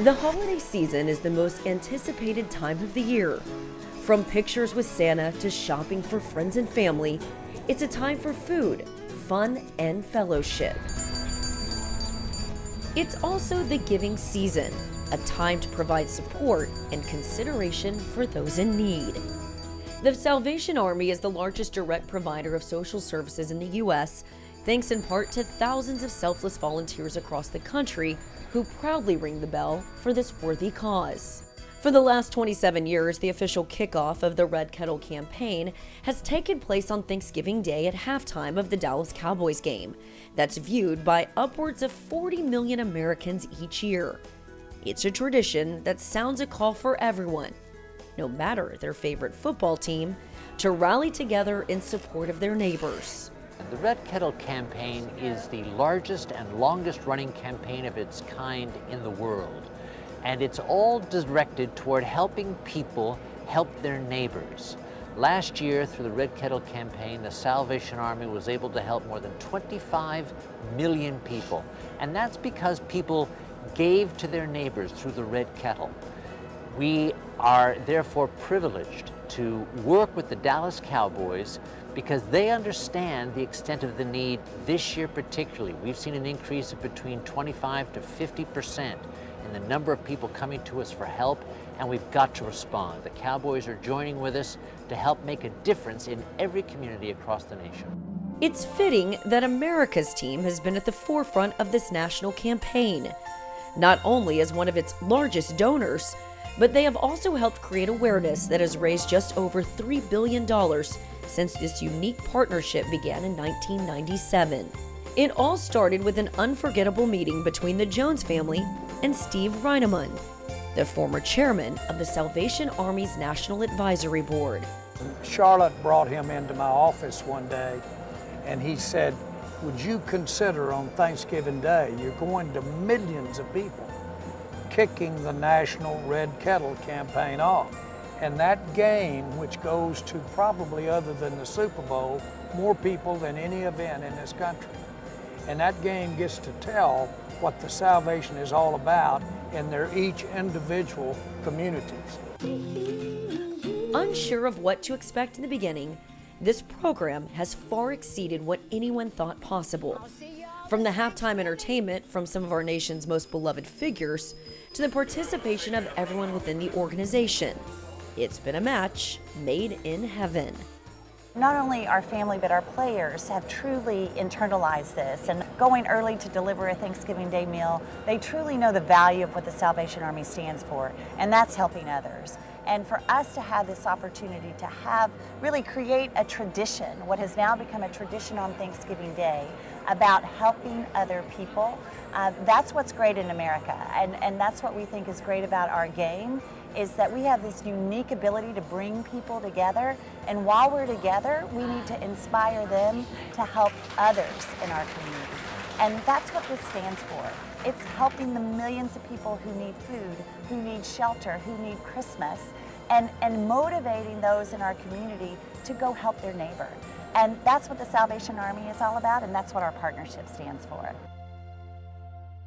The holiday season is the most anticipated time of the year. From pictures with Santa to shopping for friends and family, it's a time for food, fun, and fellowship. It's also the giving season, a time to provide support and consideration for those in need. The Salvation Army is the largest direct provider of social services in the U.S., thanks in part to thousands of selfless volunteers across the country who proudly ring the bell for this worthy cause. For the last 27 years, the official kickoff of the Red Kettle Campaign has taken place on Thanksgiving Day at halftime of the Dallas Cowboys game. That's viewed by upwards of 40 million Americans each year. It's a tradition that sounds a call for everyone, no matter their favorite football team, to rally together in support of their neighbors. The Red Kettle Campaign is the largest and longest running campaign of its kind in the world. And it's all directed toward helping people help their neighbors. Last year, through the Red Kettle Campaign, the Salvation Army was able to help more than 25 million people. And that's because people gave to their neighbors through the Red Kettle. We are therefore privileged to work with the Dallas Cowboys because they understand the extent of the need this year particularly. We've seen an increase of between 25 to 50% in the number of people coming to us for help, and we've got to respond. The Cowboys are joining with us to help make a difference in every community across the nation. It's fitting that America's team has been at the forefront of this national campaign, not only as one of its largest donors, but they have also helped create awareness that has raised just over $3 billion since this unique partnership began in 1997. It all started with an unforgettable meeting between the Jones family and Steve Reineman, the former chairman of the Salvation Army's National Advisory Board. Charlotte brought him into my office one day and he said, "Would you consider on Thanksgiving Day, you're going to millions of people, kicking the National Red Kettle Campaign off. And that game, which goes to probably, other than the Super Bowl, more people than any event in this country. And that game gets to tell what the salvation is all about in their each individual communities." Unsure of what to expect in the beginning, this program has far exceeded what anyone thought possible. From the halftime entertainment from some of our nation's most beloved figures to the participation of everyone within the organization. It's been a match made in heaven. Not only our family, but our players have truly internalized this, and going early to deliver a Thanksgiving Day meal, they truly know the value of what the Salvation Army stands for, and that's helping others. And for us to have this opportunity to really create a tradition, what has now become a tradition on Thanksgiving Day, about helping other people, that's what's great in America, and that's what we think is great about our game, is that we have this unique ability to bring people together, and while we're together, we need to inspire them to help others in our community. And that's what this stands for. It's helping the millions of people who need food, who need shelter, who need Christmas, and motivating those in our community to go help their neighbor. And that's what the Salvation Army is all about, and that's what our partnership stands for.